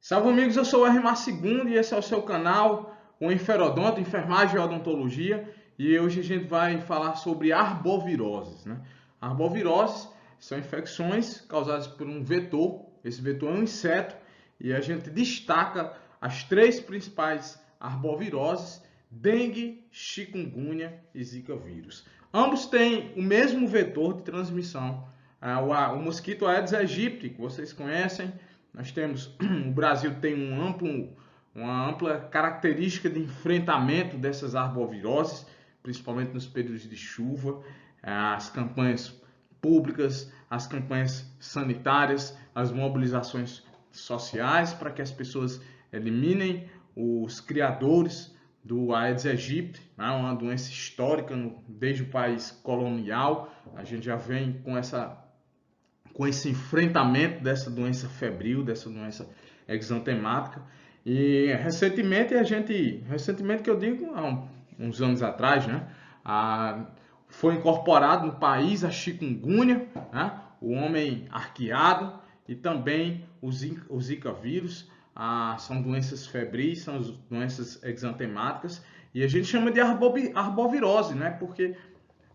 Salve amigos, eu sou o RMA2 e esse é o seu canal, o Enferodonto, Enfermagem e Odontologia. E hoje a gente vai falar sobre arboviroses, né? Arboviroses são infecções causadas por um vetor. Esse vetor é um inseto e a gente destaca as três principais arboviroses: dengue, chikungunya e zika vírus. Ambos têm o mesmo vetor de transmissão, o mosquito Aedes aegypti, que vocês conhecem. Nós temos, o Brasil tem uma ampla característica de enfrentamento dessas arboviroses, principalmente nos períodos de chuva, as campanhas públicas, as campanhas sanitárias, as mobilizações sociais para que as pessoas eliminem os criadores do Aedes aegypti, né, uma doença histórica desde o país colonial. A gente já vem com esse enfrentamento dessa doença febril, dessa doença exantemática. E recentemente que eu digo, há uns anos atrás, né, foi incorporado no país a chikungunya, né, o homem arqueado, e também o Zika vírus. São doenças febris, são doenças exantemáticas, e a gente chama de arbovirose, né, porque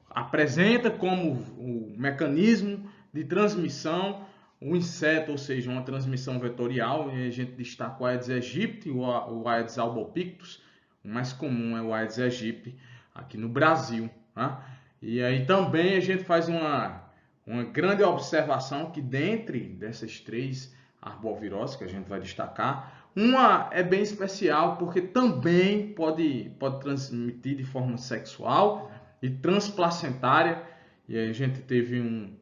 apresenta como o mecanismo de transmissão um inseto, ou seja, uma transmissão vetorial. E a gente destaca o Aedes aegypti, o Aedes albopictus. O mais comum é o Aedes aegypti aqui no Brasil, né? E aí também a gente faz uma grande observação que dentre dessas três arboviroses que a gente vai destacar, uma é bem especial porque também pode transmitir de forma sexual e transplacentária. E aí a gente teve um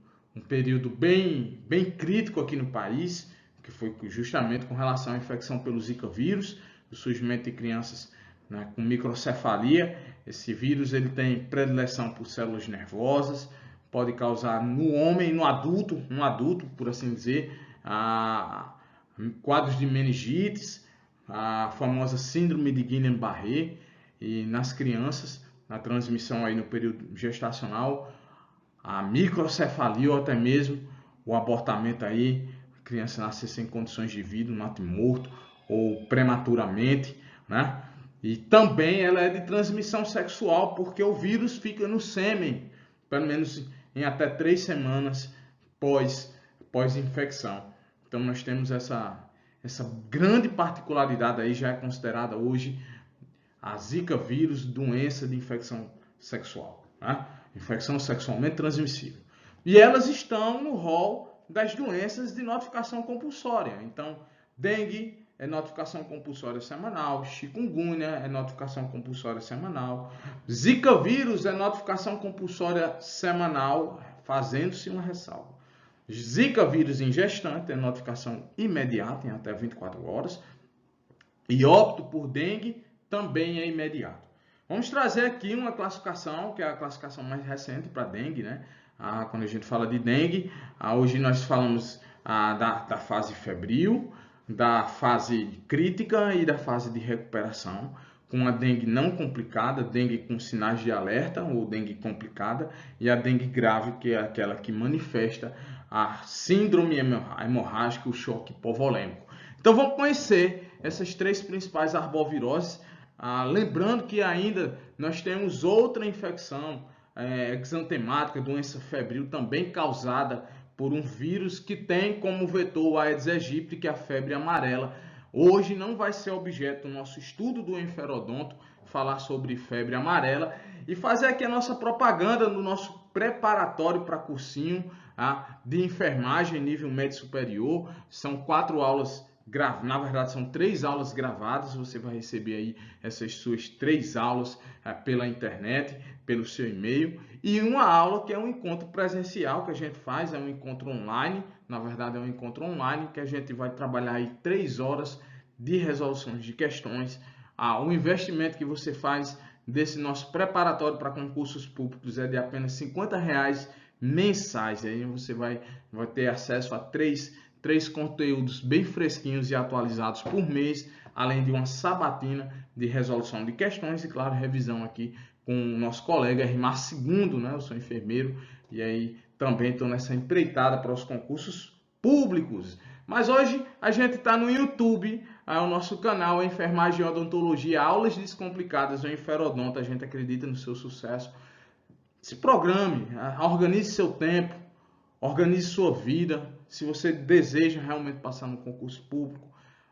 período bem crítico aqui no país, que foi justamente com relação à infecção pelo Zika vírus, o surgimento de crianças, né, com microcefalia. Esse vírus ele tem predileção por células nervosas, pode causar no homem, no adulto, por assim dizer, quadros de meningites, a famosa síndrome de Guillain-Barré, e nas crianças, na transmissão aí no período gestacional, a microcefalia ou até mesmo o abortamento aí, a criança nascer sem condições de vida, nasce morto ou prematuramente, né? E também ela é de transmissão sexual, porque o vírus fica no sêmen, pelo menos em até 3 semanas pós-infecção. Então nós temos essa grande particularidade aí, já é considerada hoje a Zika vírus, doença de infecção sexual, né? Infecção sexualmente transmissível. E elas estão no rol das doenças de notificação compulsória. Então, dengue é notificação compulsória semanal, chikungunya é notificação compulsória semanal, Zika vírus é notificação compulsória semanal, fazendo-se uma ressalva. Zika vírus em gestante é notificação imediata, em até 24 horas. E óbito por dengue também é imediato. Vamos trazer aqui uma classificação, que é a classificação mais recente para dengue, né? Quando a gente fala de dengue, hoje nós falamos da fase febril, da fase crítica e da fase de recuperação, com a dengue não complicada, dengue com sinais de alerta ou dengue complicada, e a dengue grave, que é aquela que manifesta a síndrome hemorrágica, o choque hipovolêmico. Então vamos conhecer essas três principais arboviroses. Lembrando que ainda nós temos outra infecção exantemática, doença febril, também causada por um vírus que tem como vetor o Aedes aegypti, que é a febre amarela. Hoje não vai ser objeto do nosso estudo do Enferodonto falar sobre febre amarela, e fazer aqui a nossa propaganda no nosso preparatório para cursinho de enfermagem nível médio superior. São 4 aulas gravadas, na verdade são 3 aulas gravadas. Você vai receber aí essas suas 3 aulas pela internet, pelo seu e-mail, e uma aula que é um encontro presencial que a gente faz, é um encontro online. Na verdade é um encontro online que a gente vai trabalhar aí 3 horas de resoluções de questões. O investimento que você faz desse nosso preparatório para concursos públicos é de apenas R$50 mensais. Aí você vai ter acesso a três conteúdos bem fresquinhos e atualizados por mês, além de uma sabatina de resolução de questões e, claro, revisão aqui com o nosso colega RMA2, né? Eu sou enfermeiro e aí também estou nessa empreitada para os concursos públicos. Mas hoje a gente está no YouTube, o nosso canal é Enfermagem e Odontologia, aulas descomplicadas, o Enferodonto. A gente acredita no seu sucesso. Se programe, organize seu tempo, organize sua vida. Se você deseja realmente passar no concurso público,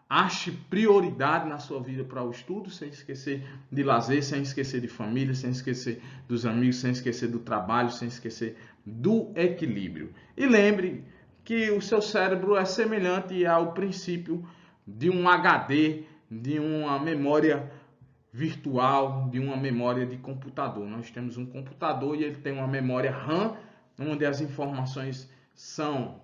ache prioridade na sua vida para o estudo, sem esquecer de lazer, sem esquecer de família, sem esquecer dos amigos, sem esquecer do trabalho, sem esquecer do equilíbrio. E lembre que o seu cérebro é semelhante ao princípio de um HD, de uma memória virtual, de uma memória de computador. Nós temos um computador e ele tem uma memória RAM, onde as informações são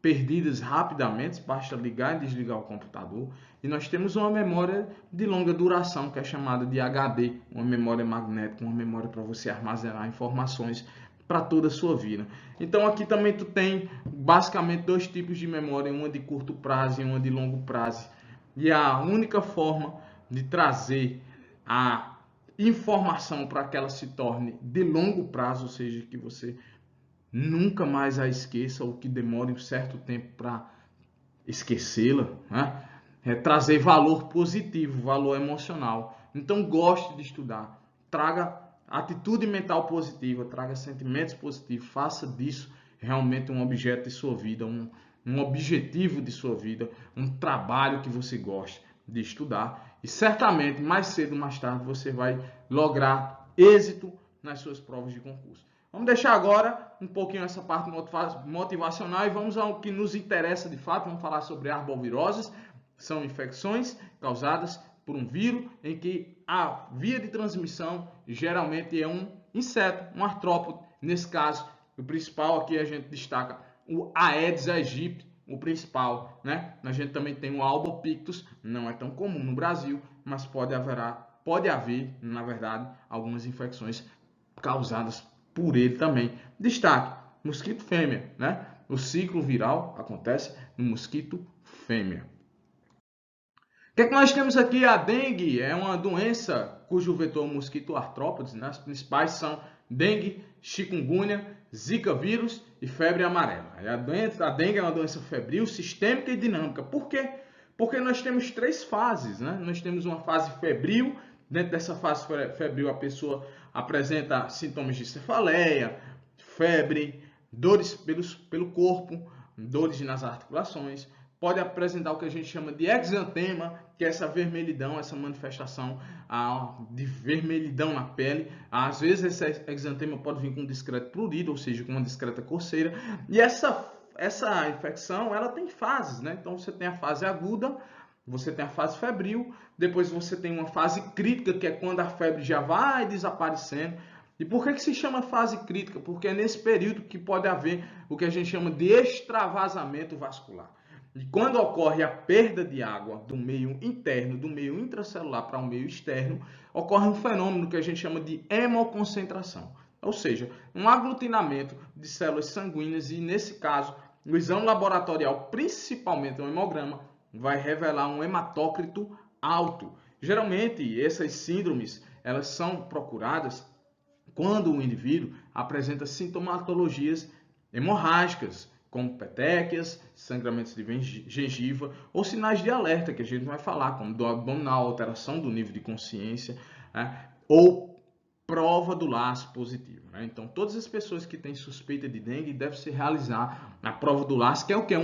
perdidas rapidamente, basta ligar e desligar o computador. E nós temos uma memória de longa duração, que é chamada de HD, uma memória magnética, uma memória para você armazenar informações para toda a sua vida. Então aqui também tu tem basicamente dois tipos de memória, uma de curto prazo e uma de longo prazo. E a única forma de trazer a informação para que ela se torne de longo prazo, ou seja, que você nunca mais a esqueça ou que demore um certo tempo para esquecê-la, né? É trazer valor positivo, valor emocional. Então goste de estudar, traga atitude mental positiva, traga sentimentos positivos, faça disso realmente um objeto de sua vida, um objetivo de sua vida, um trabalho que você goste de estudar e certamente mais cedo ou mais tarde você vai lograr êxito nas suas provas de concurso. Vamos deixar agora um pouquinho essa parte motivacional e vamos ao que nos interessa de fato. Vamos falar sobre arboviroses. São infecções causadas por um vírus em que a via de transmissão geralmente é um inseto, um artrópode. Nesse caso, o principal aqui a gente destaca o Aedes aegypti, o principal, né? A gente também tem o Albopictus, não é tão comum no Brasil, mas pode haver, na verdade, algumas infecções causadas por ele também. Destaque, mosquito fêmea, né? O ciclo viral acontece no mosquito fêmea. O que é que nós temos aqui? A dengue é uma doença cujo vetor é o mosquito artrópodes, né? As principais são dengue, chikungunya, zika vírus e febre amarela. A dengue é uma doença febril, sistêmica e dinâmica. Por quê? Porque nós temos três fases, né? Nós temos uma fase febril. Dentro dessa fase febril, a pessoa apresenta sintomas de cefaleia, febre, dores pelo corpo, dores nas articulações. Pode apresentar o que a gente chama de exantema, que é essa vermelhidão, essa manifestação de vermelhidão na pele. Às vezes esse exantema pode vir com um discreto prurido, ou seja, com uma discreta coceira. E essa infecção, ela tem fases, né? Então você tem a fase aguda, você tem a fase febril, depois você tem uma fase crítica, que é quando a febre já vai desaparecendo. E por que se chama fase crítica? Porque é nesse período que pode haver o que a gente chama de extravasamento vascular. E quando ocorre a perda de água do meio interno, do meio intracelular para o meio externo, ocorre um fenômeno que a gente chama de hemoconcentração. Ou seja, um aglutinamento de células sanguíneas e, nesse caso, o exame laboratorial, principalmente o hemograma, vai revelar um hematócrito alto. Geralmente, essas síndromes elas são procuradas quando o indivíduo apresenta sintomatologias hemorrágicas, como petequias, sangramentos de gengiva ou sinais de alerta, que a gente vai falar, como dor abdominal, alteração do nível de consciência, né? Ou prova do laço positivo, né? Então, todas as pessoas que têm suspeita de dengue devem se realizar a prova do laço, que é o quê?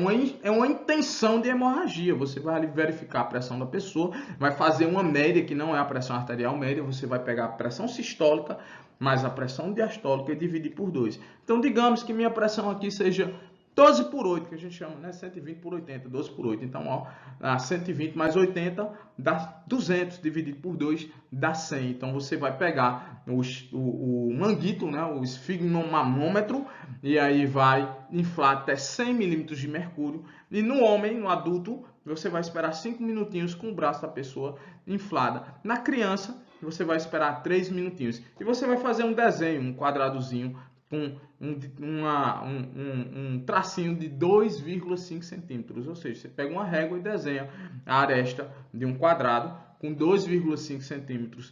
É uma intenção de hemorragia. Você vai verificar a pressão da pessoa, vai fazer uma média, que não é a pressão arterial média, você vai pegar a pressão sistólica mais a pressão diastólica e dividir por 2. Então, digamos que minha pressão aqui seja 12 por 8, que a gente chama, né? 120 por 80, 12 por 8. Então, ó, 120 mais 80 dá 200, dividido por 2 dá 100. Então, você vai pegar o manguito, né? O esfigmomamômetro, e aí vai inflar até 100 milímetros de mercúrio. E no homem, no adulto, você vai esperar 5 minutinhos com o braço da pessoa inflada. Na criança, você vai esperar 3 minutinhos. E você vai fazer um desenho, um quadradozinho, com um tracinho de 2,5 centímetros. Ou seja, você pega uma régua e desenha a aresta de um quadrado com 2,5 centímetros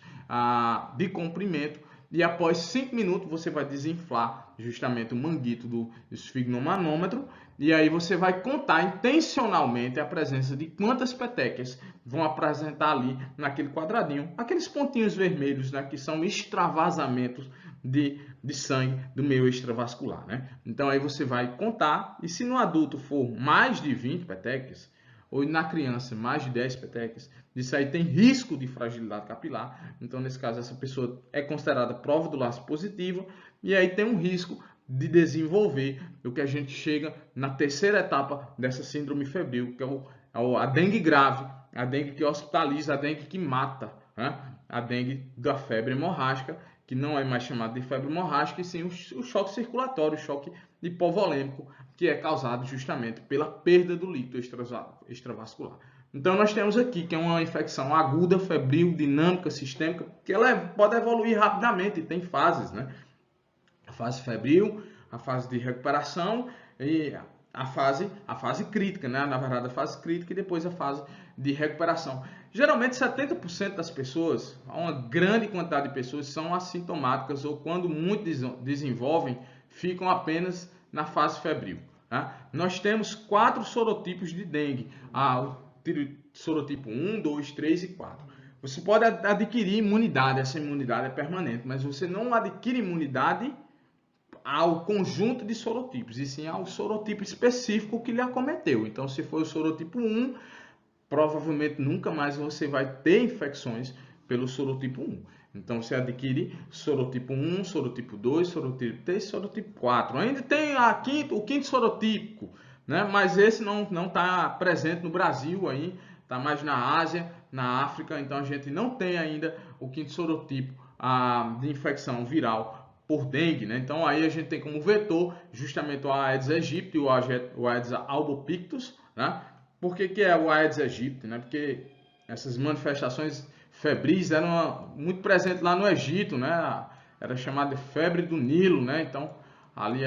de comprimento. E após 5 minutos você vai desinflar justamente o manguito do esfigmomanômetro, e aí você vai contar intencionalmente a presença de quantas petecas vão apresentar ali naquele quadradinho, aqueles pontinhos vermelhos, né, que são extravasamentos de sangue do meio extravascular, né? Então aí você vai contar, e se no adulto for mais de 20 petecas, ou na criança mais de 10 petecas, isso aí tem risco de fragilidade capilar. Então, nesse caso, essa pessoa é considerada prova do laço positiva, e aí tem um risco de desenvolver o que a gente chega na terceira etapa dessa síndrome febril, que é a dengue grave, a dengue que hospitaliza, a dengue que mata, né? A dengue da febre hemorrágica, que não é mais chamada de febre hemorrágica, e sim o choque circulatório, o choque hipovolêmico, que é causado justamente pela perda do líquido extravascular. Então nós temos aqui que é uma infecção aguda, febril, dinâmica, sistêmica, que ela pode evoluir rapidamente, tem fases, né? A fase febril, a fase de recuperação e a fase crítica, né? Na verdade, a fase crítica e depois a fase de recuperação. Geralmente 70% das pessoas, uma grande quantidade de pessoas, são assintomáticas ou quando muito desenvolvem, ficam apenas na fase febril. Tá? Nós temos 4 sorotipos de dengue, o sorotipo 1, 2, 3 e 4. Você pode adquirir imunidade, essa imunidade é permanente, mas você não adquire imunidade ao conjunto de sorotipos, e sim ao sorotipo específico que lhe acometeu. Então, se for o sorotipo 1, provavelmente nunca mais você vai ter infecções pelo sorotipo 1. Então, você adquire sorotipo 1, sorotipo 2, sorotipo 3, sorotipo 4. Ainda tem o quinto sorotípico, né? Mas esse não está presente no Brasil, está mais na Ásia, na África. Então, a gente não tem ainda o quinto sorotipo de infecção viral por dengue, né? Então aí a gente tem como vetor justamente o Aedes aegypti, o Aedes albopictus, né? Por que é o Aedes aegypti, né? Porque essas manifestações febris eram muito presentes lá no Egito, né? Era chamada de febre do Nilo, né? Então ali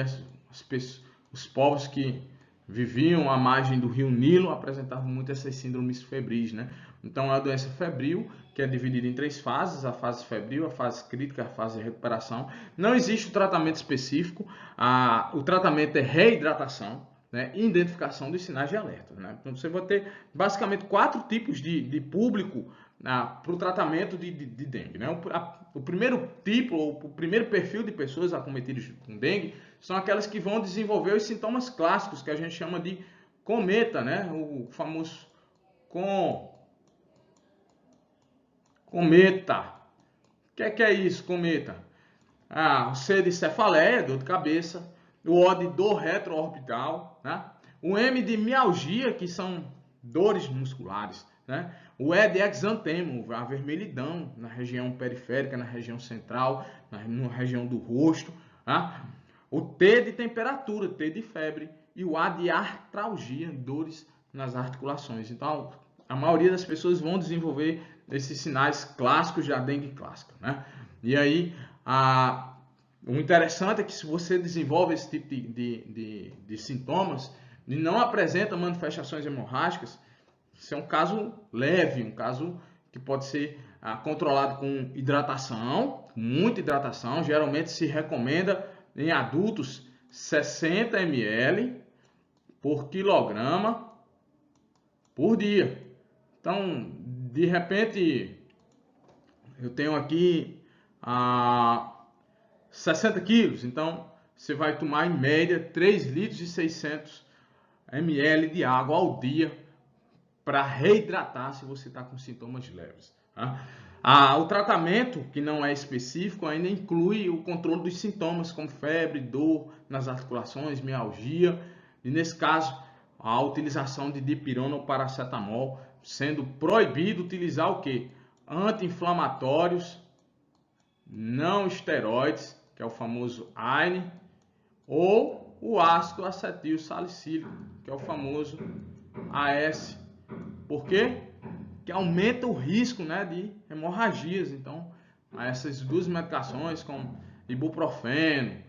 os povos que viviam à margem do rio Nilo apresentavam muito essas síndromes febris, né? Então, é a doença febril, que é dividida em 3 fases, a fase febril, a fase crítica, a fase de recuperação. Não existe o tratamento específico, o tratamento é reidratação, né, e identificação dos sinais de alerta, né? Então, você vai ter basicamente 4 tipos de público para o tratamento de dengue, né? O primeiro tipo, ou o primeiro perfil de pessoas acometidas com dengue, são aquelas que vão desenvolver os sintomas clássicos, que a gente chama de cometa, né? O famoso cometa. O que é isso, cometa? O C de cefaleia, dor de cabeça. O O de dor retroorbital, né? O M de mialgia, que são dores musculares, né? O E de exantemo, a vermelhidão na região periférica, na região central, na região do rosto, né? O T de temperatura, T de febre. E o A de artralgia, dores nas articulações. Então, a maioria das pessoas vão desenvolver esses sinais clássicos da dengue clássica, né? E aí, o interessante é que se você desenvolve esse tipo de sintomas e não apresenta manifestações hemorrágicas, isso é um caso leve, um caso que pode ser controlado com hidratação, muita hidratação. Geralmente se recomenda em adultos 60 ml por quilograma por dia. Então, de repente, eu tenho aqui 60 quilos, então você vai tomar em média 3 litros e 600 ml de água ao dia para reidratar se você está com sintomas leves. Tá? O tratamento, que não é específico, ainda inclui o controle dos sintomas, como febre, dor nas articulações, mialgia, e nesse caso, a utilização de dipirona ou paracetamol, sendo proibido utilizar o quê? Anti-inflamatórios, não esteroides, que é o famoso AINE, ou o ácido acetil salicílico, que é o famoso AS. Por quê? Que aumenta o risco, né, de hemorragias. Então, essas duas medicações, como ibuprofeno,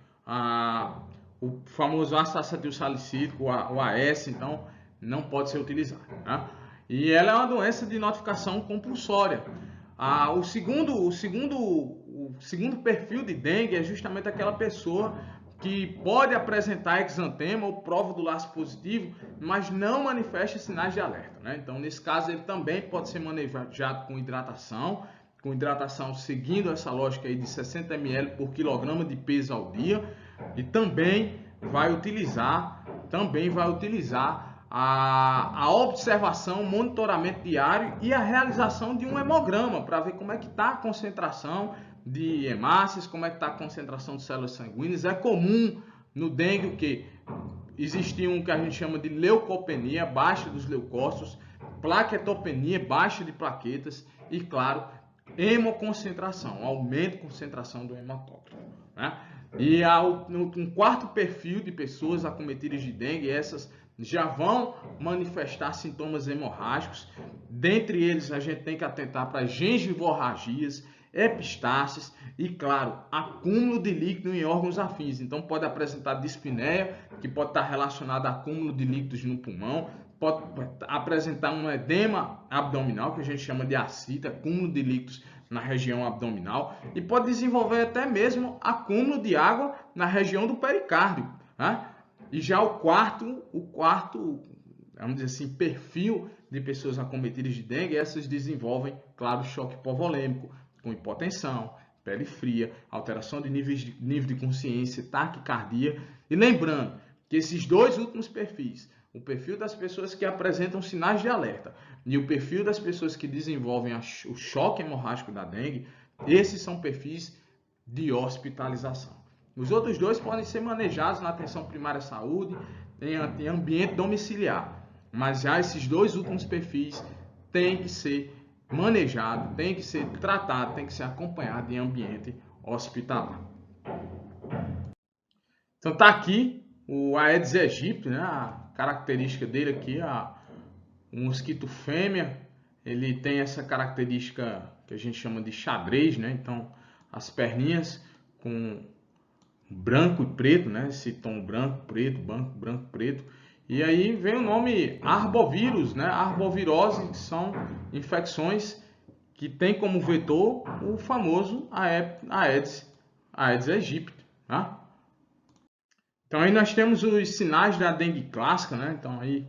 o famoso ácido acetil salicílico, o AS, então, não pode ser utilizado. Né? E ela é uma doença de notificação compulsória. O segundo perfil de dengue é justamente aquela pessoa que pode apresentar exantema ou prova do laço positivo, mas não manifesta sinais de alerta, né? Então, nesse caso, ele também pode ser manejado com hidratação seguindo essa lógica aí de 60 ml por quilograma de peso ao dia, e também vai utilizar a observação, monitoramento diário e a realização de um hemograma para ver como é que está a concentração de hemácias, como é que está a concentração de células sanguíneas. É comum no dengue que existia um que a gente chama de leucopenia, baixa dos leucócitos, plaquetopenia, baixa de plaquetas e, claro, hemoconcentração, aumento de concentração do hematócrito, né? E um quarto perfil de pessoas acometidas de dengue, essas já vão manifestar sintomas hemorrágicos. Dentre eles, a gente tem que atentar para gengivomorragias, epistaxis e, claro, acúmulo de líquido em órgãos afins. Então, pode apresentar dispneia, que pode estar relacionada a acúmulo de líquidos no pulmão, pode apresentar um edema abdominal, que a gente chama de ascite, acúmulo de líquidos na região abdominal, e pode desenvolver até mesmo acúmulo de água na região do pericárdio, né? E já o quarto, vamos dizer assim, perfil de pessoas acometidas de dengue, essas desenvolvem, claro, choque hipovolêmico, com hipotensão, pele fria, alteração de nível de consciência, taquicardia. E lembrando que esses dois últimos perfis, o perfil das pessoas que apresentam sinais de alerta e o perfil das pessoas que desenvolvem o choque hemorrágico da dengue, esses são perfis de hospitalização. Os outros dois podem ser manejados na atenção primária à saúde, em ambiente domiciliar, mas já esses dois últimos perfis têm que ser manejado, tem que ser tratado, tem que ser acompanhado em ambiente hospitalar. Então tá aqui o Aedes aegypti, né? A característica dele aqui, o mosquito fêmea, ele tem essa característica que a gente chama de xadrez, né? Então as perninhas com branco e preto, né? Esse tom branco, preto, branco, preto. E aí vem o nome arbovírus, né? Arbovirose, que são infecções que tem como vetor o famoso Aedes aegypti, né? Então aí nós temos os sinais da dengue clássica, né? Então aí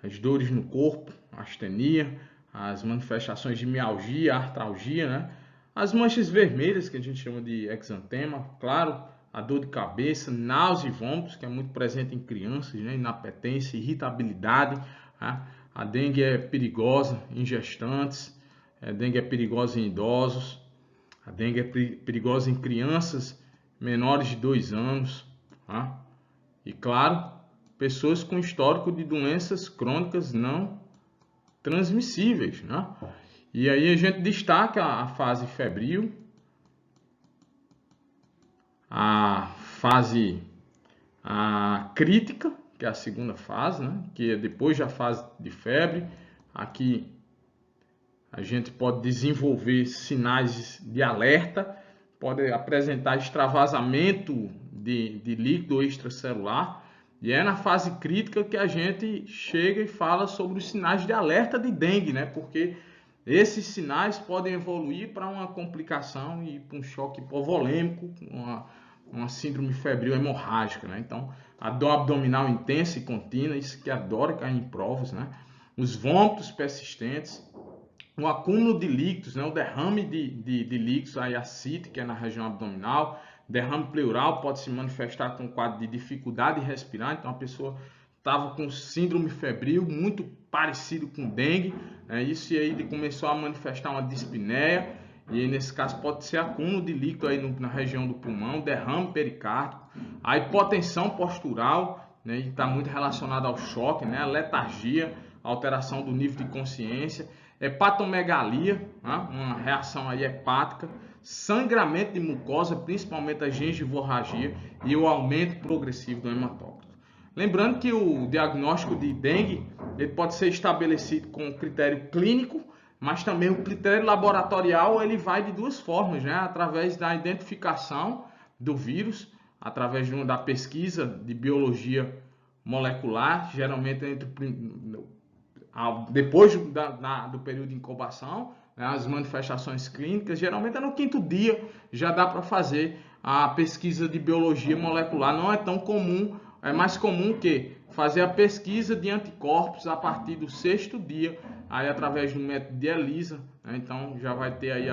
as dores no corpo, astenia, as manifestações de mialgia, artralgia, né? As manchas vermelhas, que a gente chama de exantema, claro, a dor de cabeça, náusea e vômitos, que é muito presente em crianças, né? Inapetência, irritabilidade, né? A dengue é perigosa em gestantes, a dengue é perigosa em idosos, a dengue é perigosa em crianças menores de 2 anos, né? E claro, pessoas com histórico de doenças crônicas não transmissíveis, né? E aí a gente destaca a fase febril, a fase crítica, que é a segunda fase, né? Que é depois da fase de febre. Aqui a gente pode desenvolver sinais de alerta, pode apresentar extravasamento de líquido extracelular. E é na fase crítica que a gente chega e fala sobre os sinais de alerta de dengue, né? Porque esses sinais podem evoluir para uma complicação e para um choque hipovolêmico, uma síndrome febril hemorrágica, né? Então, a dor abdominal intensa e contínua, isso que adora cair em provas, né? Os vômitos persistentes, o acúmulo de líquidos, né? O derrame de líquidos, a ascite, que é na região abdominal, derrame pleural pode se manifestar com um quadro de dificuldade de respirar. Então, a pessoa estava com síndrome febril, muito parecido com dengue, né? Isso e aí começou a manifestar uma dispneia, e aí, nesse caso pode ser acúmulo de líquido aí na região do pulmão, derrame pericárdico, a hipotensão postural, né? E está muito relacionado ao choque, né? A letargia, alteração do nível de consciência, hepatomegalia, né? Uma reação aí hepática, sangramento de mucosa, principalmente a gengivomorragia, e o aumento progressivo do hematócrito. Lembrando que o diagnóstico de dengue ele pode ser estabelecido com critério clínico, mas também o critério laboratorial ele vai de duas formas, né? Através da identificação do vírus, através da pesquisa de biologia molecular, geralmente depois do período de incubação, né? As manifestações clínicas, geralmente é no 5º dia, já dá para fazer a pesquisa de biologia molecular não é tão comum, é mais comum que fazer a pesquisa de anticorpos a partir do 6º dia, aí através do método de ELISA, né? Então já vai ter aí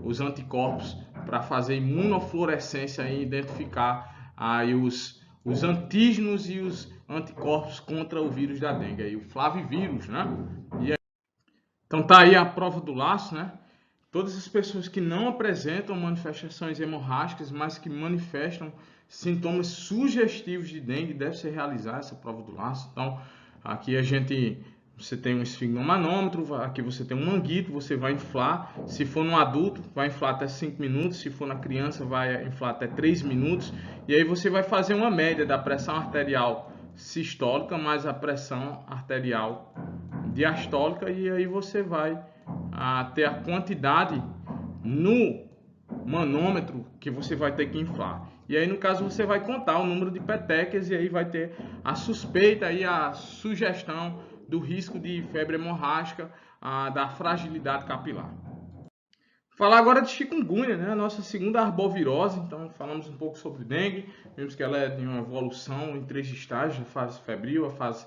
os anticorpos para fazer imunofluorescência e identificar aí os antígenos e os anticorpos contra o vírus da dengue, aí o flavivírus, né? Então tá aí a prova do laço, né? Todas as pessoas que não apresentam manifestações hemorrágicas, mas que manifestam sintomas sugestivos de dengue, deve ser realizar essa prova do laço. Então, aqui você tem um esfigmomanômetro, aqui você tem um manguito, você vai inflar. Se for no adulto, vai inflar até 5 minutos. Se for na criança, vai inflar até 3 minutos. E aí você vai fazer uma média da pressão arterial sistólica mais a pressão arterial diastólica, e aí você vai ter a quantidade no manômetro que você vai ter que inflar. E aí, no caso, você vai contar o número de petequias e aí vai ter a suspeita e a sugestão do risco de febre hemorrágica, da fragilidade capilar. Falar agora de chikungunya, né? A nossa segunda arbovirose. Então, falamos um pouco sobre dengue. Vimos que ela é de uma evolução em 3 estágios: a fase febril, a fase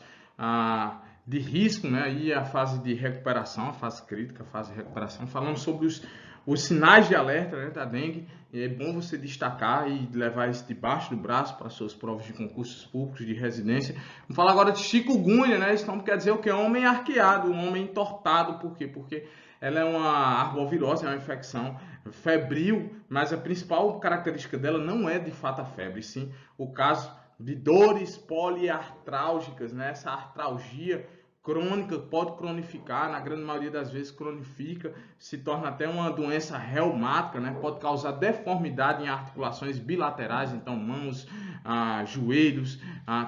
de risco, né? E a fase de recuperação, a fase crítica, a fase de recuperação. Falamos sobre os sinais de alerta, né, da dengue. E é bom você destacar e levar isso debaixo do braço para suas provas de concursos públicos, de residência. Vamos falar agora de chikungunya, né? Isso quer dizer o quê? Homem arqueado, um homem entortado. Por quê? Porque ela é uma arbovirose, é uma infecção febril, mas a principal característica dela não é de fato a febre, sim o caso de dores poliartrálgicas, né? Essa artralgia crônica pode cronificar, na grande maioria das vezes cronifica, se torna até uma doença reumática, né? Pode causar deformidade em articulações bilaterais, então mãos, joelhos,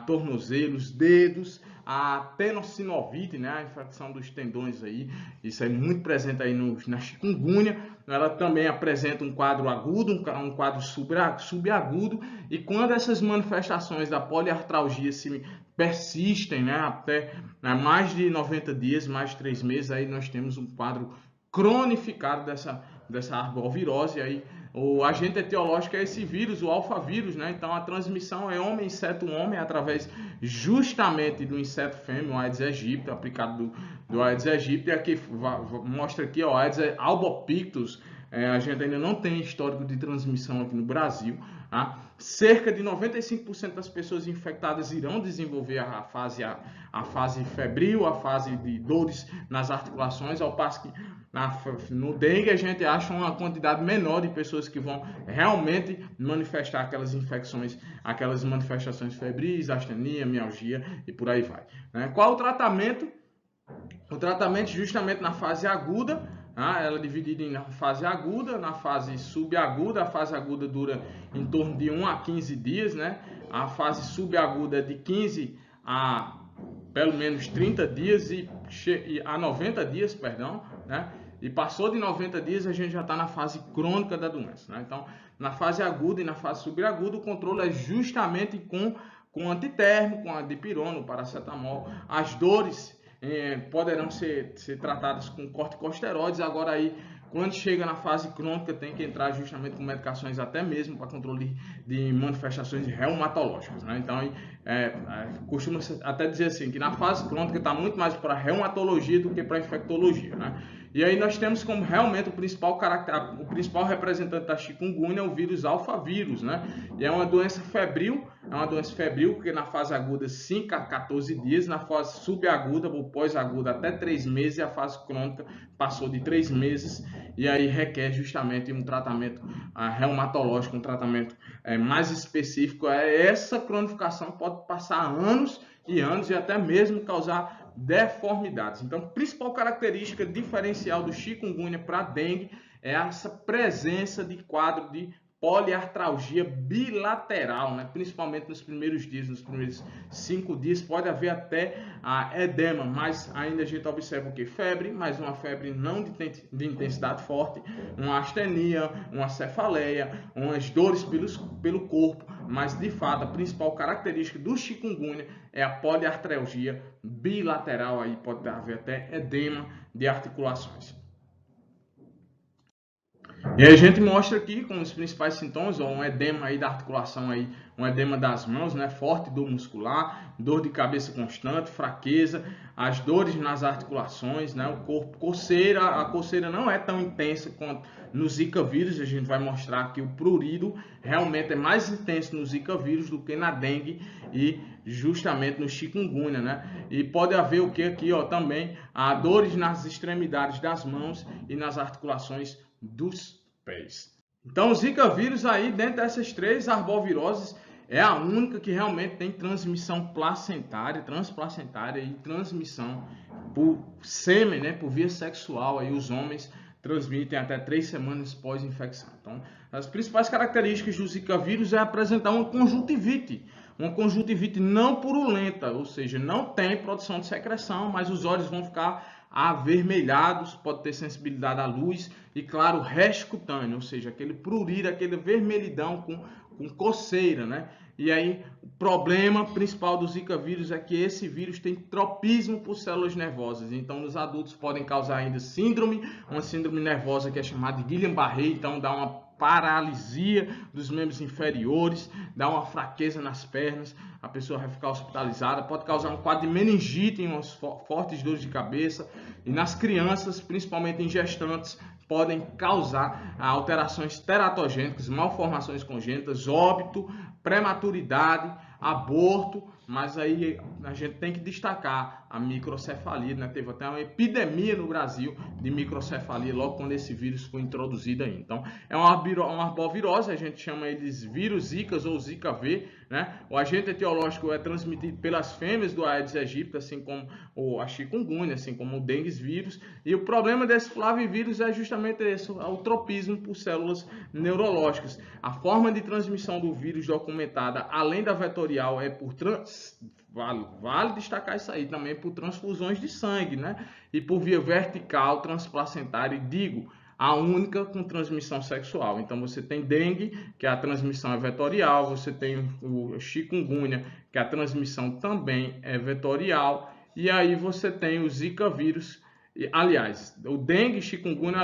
tornozelos, dedos, a tenossinovite, né? A infecção dos tendões aí, isso é muito presente aí na chikungunya. Ela também apresenta um quadro agudo, um quadro subagudo, e quando essas manifestações da poliartralgia se persistem, né, até mais de 90 dias, mais de 3 meses, aí nós temos um quadro cronificado dessa arbovirose. Aí o agente etiológico é esse vírus, o alfavírus, né? Então a transmissão é homem, inseto, homem, através justamente do inseto fêmea, o Aedes aegypti, aplicado do Aedes aegypti. Aqui mostra aqui, ó, Aedes albopictus. A gente ainda não tem histórico de transmissão aqui no Brasil. Cerca de 95% das pessoas infectadas irão desenvolver a fase febril, a fase de dores nas articulações, ao passo que no dengue a gente acha uma quantidade menor de pessoas que vão realmente manifestar aquelas infecções, aquelas manifestações febris, astenia, mialgia e por aí vai, né? Qual o tratamento? O tratamento justamente na fase aguda. Ela é dividida em fase aguda, na fase subaguda. A fase aguda dura em torno de 1 a 15 dias, né? A fase subaguda é de 15 a pelo menos 30 dias e a 90 dias, perdão, né? E passou de 90 dias, a gente já está na fase crônica da doença, né? Então, na fase aguda e na fase subaguda, o controle é justamente com antitérmico, com a dipirona, o paracetamol. As dores poderão ser tratadas com corticosteroides. Agora aí, quando chega na fase crônica, tem que entrar justamente com medicações até mesmo para controle de manifestações reumatológicas, né? Então, costuma até dizer assim, que na fase crônica está muito mais para reumatologia do que para infectologia, né? E aí nós temos como realmente o principal representante da chikungunya o vírus alfavírus, né? E é uma doença febril, porque na fase aguda 5 a 14 dias, na fase subaguda ou pós-aguda até 3 meses, e a fase crônica passou de 3 meses, e aí requer justamente um tratamento reumatológico, um tratamento mais específico. Essa cronificação pode passar anos e anos e até mesmo causar deformidades. Então, a principal característica diferencial do chikungunya para a dengue é essa presença de quadro de poliartralgia bilateral, né? Principalmente nos primeiros dias, nos primeiros 5 dias, pode haver até edema, mas ainda a gente observa o que? Febre, mas uma febre não de intensidade forte, uma astenia, uma cefaleia, umas dores pelo corpo, mas de fato a principal característica do chikungunya é a poliartralgia bilateral, aí pode haver até edema de articulações. E a gente mostra aqui com os principais sintomas, ó, um edema aí da articulação aí, um edema das mãos, né, forte dor muscular, dor de cabeça constante, fraqueza, as dores nas articulações, né, o corpo, coceira, a coceira não é tão intensa quanto no Zika vírus, a gente vai mostrar que o prurido realmente é mais intenso no Zika vírus do que na dengue e justamente no chikungunya, né? E pode haver o que aqui, ó, também, dores nas extremidades das mãos e nas articulações dos pés. Então, o Zika vírus aí, dentro dessas 3 arboviroses, é a única que realmente tem transmissão placentária, transplacentária e transmissão por sêmen, né, por via sexual. Aí os homens transmitem até 3 semanas pós-infecção. Então, as principais características do Zika vírus é apresentar uma conjuntivite não purulenta, ou seja, não tem produção de secreção, mas os olhos vão ficar avermelhados, pode ter sensibilidade à luz e, claro, resto cutâneo, ou seja, aquele prurido, aquele vermelhidão com coceira, né? E aí, o problema principal do Zika vírus é que esse vírus tem tropismo por células nervosas. Então, nos adultos podem causar ainda uma síndrome nervosa que é chamada de Guillain-Barré, então dá uma paralisia dos membros inferiores, dá uma fraqueza nas pernas, a pessoa vai ficar hospitalizada, pode causar um quadro de meningite em umas fortes dores de cabeça, e nas crianças, principalmente em gestantes, podem causar alterações teratogênicas, malformações congênitas, óbito, prematuridade, aborto, mas aí a gente tem que destacar a microcefalia, né? Teve até uma epidemia no Brasil de microcefalia logo quando esse vírus foi introduzido aí. Então, é uma arbovirose, a gente chama eles vírus Zika ou Zika V, né? O agente etiológico é transmitido pelas fêmeas do Aedes aegypti, assim como a chikungunya, assim como o dengue vírus. E o problema desse flavivírus é justamente esse, o tropismo por células neurológicas. A forma de transmissão do vírus documentada, além da vetorial, é por vale destacar isso aí também, por transfusões de sangue, né? E por via vertical, transplacentária, e digo, a única com transmissão sexual. Então você tem dengue, que a transmissão é vetorial, você tem o chikungunya, que a transmissão também é vetorial, e aí você tem o Zika vírus. Aliás, o dengue, chikungunya,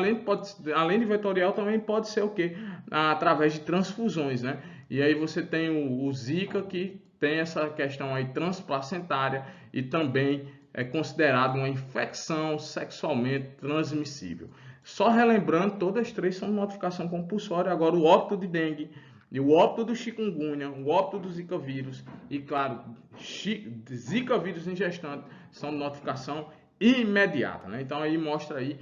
além de vetorial, também pode ser o quê? Através de transfusões, né? E aí você tem o Zika, que tem essa questão aí transplacentária e também é considerado uma infecção sexualmente transmissível. Só relembrando, todas as 3 são de notificação compulsória. Agora, o óbito de dengue, e o óbito do chikungunya, o óbito do Zika vírus e, claro, Zika vírus em gestante são de notificação imediata, né? Então aí mostra aí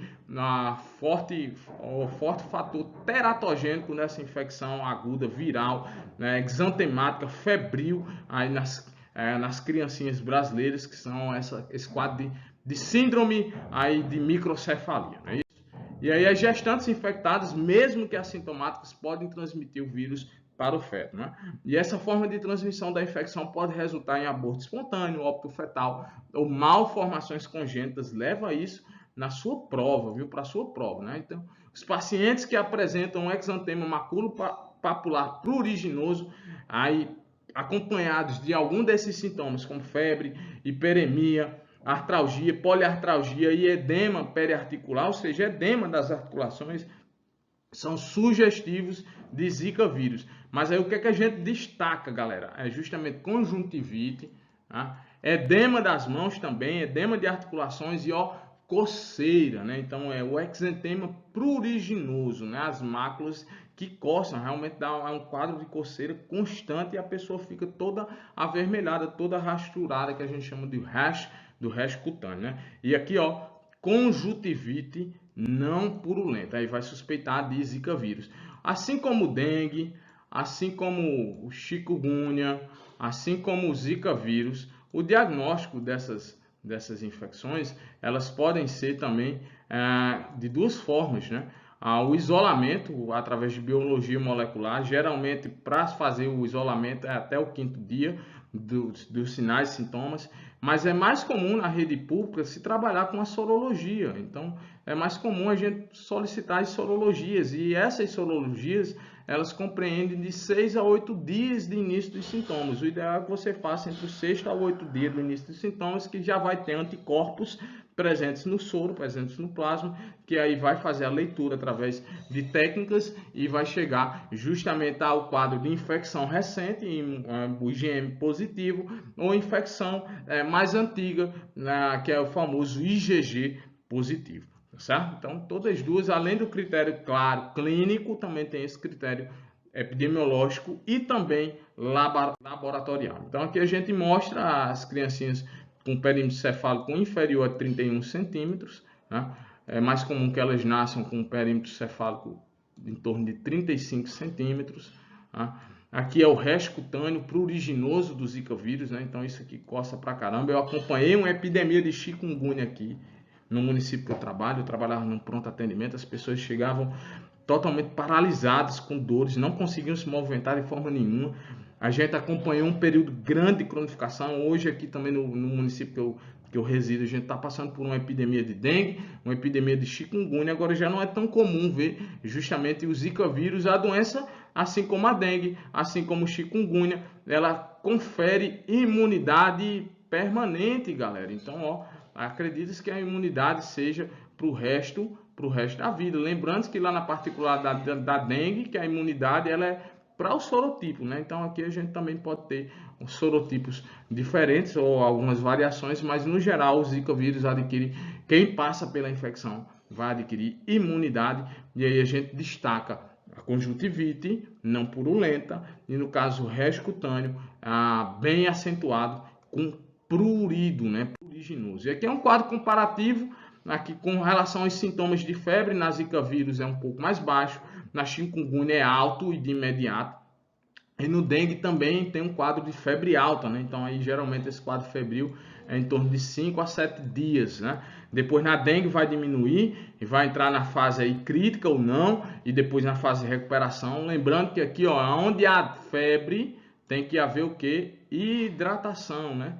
o forte fator teratogênico nessa infecção aguda viral, né, exantemática, febril aí nas criancinhas brasileiras, que são esse quadro de síndrome aí de microcefalia, né? E aí as gestantes infectadas, mesmo que assintomáticas, podem transmitir o vírus para o feto, né? E essa forma de transmissão da infecção pode resultar em aborto espontâneo, óbito fetal ou malformações congênitas. Leva isso na sua prova, viu? Para a sua prova, né? Então, os pacientes que apresentam um exantema maculopapular pruriginoso, aí acompanhados de algum desses sintomas, como febre, hiperemia, artralgia, poliartralgia e edema periarticular, ou seja, edema das articulações, são sugestivos de Zika vírus. Mas aí o que é que a gente destaca, galera? É justamente conjuntivite, tá? Edema das mãos também, edema de articulações e coceira, né? Então é o exantema pruriginoso, né? As máculas que coçam, realmente dá um quadro de coceira constante e a pessoa fica toda avermelhada, toda rasturada, que a gente chama de rash, do rash cutâneo, né? E aqui, conjuntivite não purulenta, aí vai suspeitar de Zika vírus. Assim como o dengue, assim como o chikungunya, assim como o Zika vírus, o diagnóstico dessas infecções, elas podem ser também de 2 formas, né? O isolamento através de biologia molecular, geralmente para fazer o isolamento é até o 5º dia dos sinais e sintomas, mas é mais comum na rede pública se trabalhar com a sorologia. Então é mais comum a gente solicitar as sorologias, e essas sorologias elas compreendem de 6 a 8 dias de início dos sintomas. O ideal é que você faça entre os 6 a 8 dias do início dos sintomas, que já vai ter anticorpos presentes no soro, presentes no plasma, que aí vai fazer a leitura através de técnicas e vai chegar justamente ao quadro de infecção recente, o IgM positivo, ou infecção mais antiga, que é o famoso IgG positivo. Certo? Então, todas as duas, além do critério claro clínico, também tem esse critério epidemiológico e também laboratorial. Então, aqui a gente mostra as criancinhas com perímetro cefálico inferior a 31 centímetros. Né? É mais comum que elas nasçam com um perímetro cefálico em torno de 35 centímetros. Né? Aqui é o resto cutâneo pruriginoso do Zika vírus, né? Então isso aqui coça pra caramba. Eu acompanhei uma epidemia de chikungunya aqui no município que eu trabalhava num pronto atendimento, as pessoas chegavam totalmente paralisadas, com dores, não conseguiam se movimentar de forma nenhuma. A gente acompanhou um período grande de cronificação. Hoje aqui também no município que eu resido, a gente está passando por uma epidemia de dengue, uma epidemia de chikungunya. Agora já não é tão comum ver justamente o Zika vírus, a doença, assim como a dengue, assim como o chikungunya, ela confere imunidade permanente, galera. Então, ó, acredita-se que a imunidade seja para o resto da vida. Lembrando que lá na particular da dengue, que a imunidade ela é para o sorotipo, né? Então aqui a gente também pode ter sorotipos diferentes ou algumas variações, mas no geral o Zika vírus adquire, quem passa pela infecção vai adquirir imunidade, e aí a gente destaca a conjuntivite não purulenta e no caso o resto cutâneo bem acentuado com prurido, né? Pruriginoso. E aqui é um quadro comparativo. Aqui com relação aos sintomas de febre, na Zika vírus é um pouco mais baixo, na chikungunya é alto e de imediato. E no dengue também tem um quadro de febre alta, né? Então aí geralmente esse quadro febril é em torno de 5 a 7 dias, né? Depois na dengue vai diminuir e vai entrar na fase aí crítica ou não, e depois na fase de recuperação. Lembrando que aqui, ó, onde há febre, tem que haver o quê? Hidratação, né?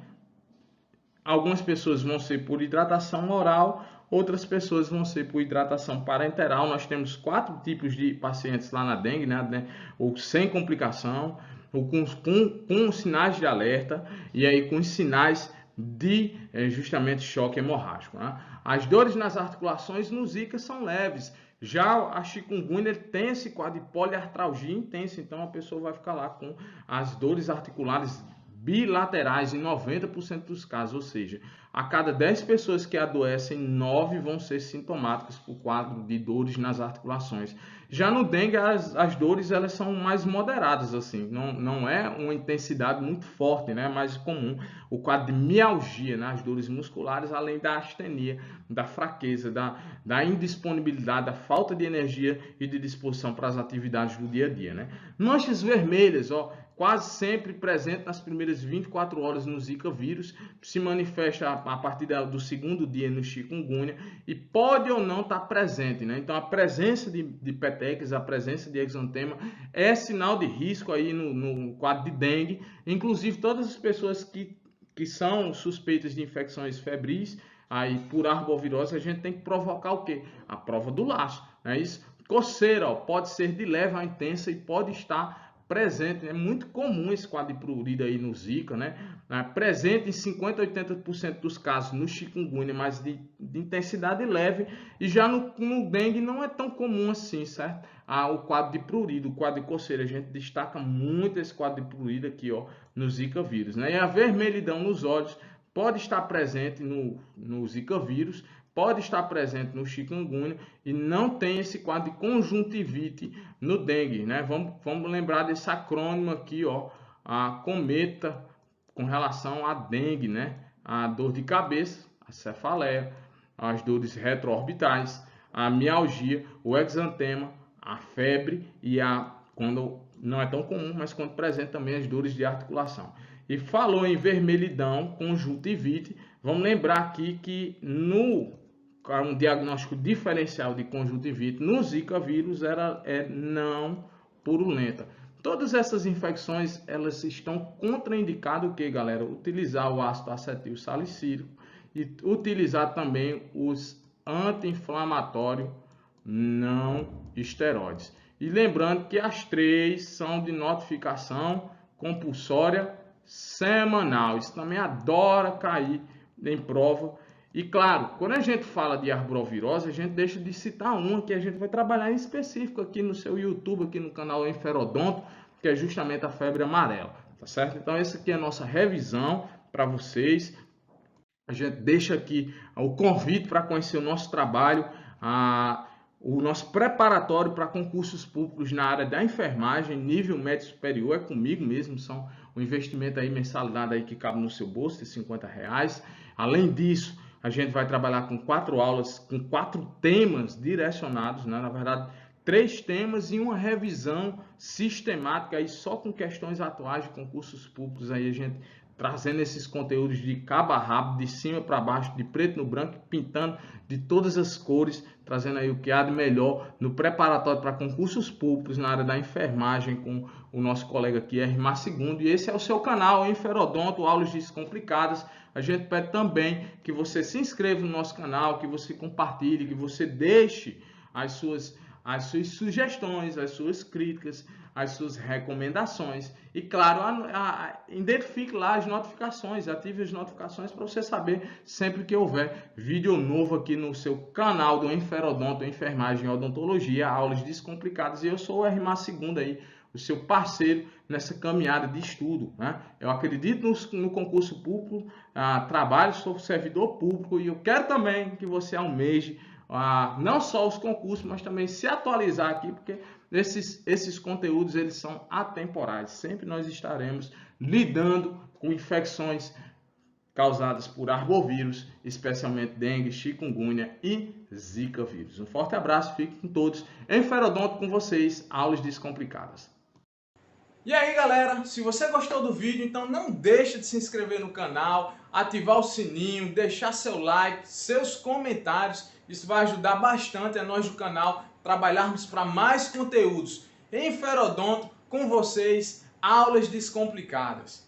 Algumas pessoas vão ser por hidratação oral, outras pessoas vão ser por hidratação parenteral. Nós temos 4 tipos de pacientes lá na dengue, né? Ou sem complicação, ou com sinais de alerta, e aí com sinais de justamente choque hemorrágico. Né? As dores nas articulações no Zika são leves. Já a chikungunya tem esse quadro de poliartralgia intensa, então a pessoa vai ficar lá com as dores articulares bilaterais em 90% dos casos, ou seja, a cada 10 pessoas que adoecem, 9 vão ser sintomáticas por quadro de dores nas articulações. Já no dengue, as dores elas são mais moderadas, assim, não é uma intensidade muito forte, né? É mais comum o quadro de mialgia, né? As dores musculares, além da astenia, da fraqueza, da indisponibilidade, da falta de energia e de disposição para as atividades do dia a dia, né? Manchas vermelhas, ó, quase sempre presente nas primeiras 24 horas no Zika vírus, se manifesta a partir do segundo dia no chikungunya e pode ou não estar presente, né? Então a presença de petequias, a presença de exantema é sinal de risco aí no quadro de dengue. Inclusive todas as pessoas que são suspeitas de infecções febris aí por arbovirose, a gente tem que provocar o quê? A prova do laço, né? Isso, coceira, ó, pode ser de leve a intensa e pode estar presente, é muito comum esse quadro de prurido aí no Zika, né? Presente em 50 a 80% dos casos no chikungunya, mas de intensidade leve, e já no dengue não é tão comum assim, certo? O quadro de prurido, o quadro de coceira, a gente destaca muito esse quadro de prurido aqui, ó, no Zika vírus, né? E a vermelhidão nos olhos pode estar presente no Zika vírus, pode estar presente no chikungunya e não tem esse quadro de conjuntivite no dengue, né? Vamos lembrar desse acrônimo aqui, ó, a cometa com relação à dengue, né? A dor de cabeça, a cefaleia, as dores retroorbitais, a mialgia, o exantema, a febre e quando não é tão comum, mas quando presente também as dores de articulação. E falou em vermelhidão, conjuntivite, vamos lembrar aqui que um diagnóstico diferencial de conjuntivite no Zika vírus é não purulenta. Todas essas infecções, elas estão contraindicadas o que, galera? Utilizar o ácido acetil salicílico e utilizar também os anti-inflamatórios não esteroides. E lembrando que as 3 são de notificação compulsória semanal. Isso também adora cair em prova. E claro, quando a gente fala de arbovirose, a gente deixa de citar uma que a gente vai trabalhar em específico aqui no seu YouTube, aqui no canal Enferodonto, que é justamente a febre amarela, tá certo? Então essa aqui é a nossa revisão para vocês. A gente deixa aqui o convite para conhecer o nosso trabalho, o nosso preparatório para concursos públicos na área da enfermagem, nível médio superior, é comigo mesmo, são um investimento aí, mensalidade aí que cabe no seu bolso de R$50. Além disso, a gente vai trabalhar com 4 aulas, com 4 temas direcionados, né? Na verdade, 3 temas e uma revisão sistemática aí só com questões atuais de concursos públicos. Aí a gente trazendo esses conteúdos de cabo a rabo, de cima para baixo, de preto no branco, pintando de todas as cores, trazendo aí o que há de melhor no preparatório para concursos públicos na área da enfermagem com o nosso colega aqui, RMA Segundo. E esse é o seu canal, Enferodonto, Aulas Descomplicadas. A gente pede também que você se inscreva no nosso canal, que você compartilhe, que você deixe as suas sugestões, as suas críticas, as suas recomendações. E claro, identifique lá as notificações, ative as notificações para você saber sempre que houver vídeo novo aqui no seu canal do Enferodonto, Enfermagem e Odontologia, Aulas Descomplicadas. E eu sou o RMA Segundo aí, o seu parceiro nessa caminhada de estudo, né? Eu acredito no concurso público, trabalho, sou servidor público e eu quero também que você almeje não só os concursos, mas também se atualizar aqui, porque esses conteúdos eles são atemporais. Sempre nós estaremos lidando com infecções causadas por arbovírus, especialmente dengue, chikungunya e zika vírus. Um forte abraço, fiquem com todos. Enferodonto com vocês, Aulas Descomplicadas. E aí galera, se você gostou do vídeo, então não deixa de se inscrever no canal, ativar o sininho, deixar seu like, seus comentários. Isso vai ajudar bastante a nós do canal trabalharmos para mais conteúdos. Enferodonto com vocês, Aulas Descomplicadas.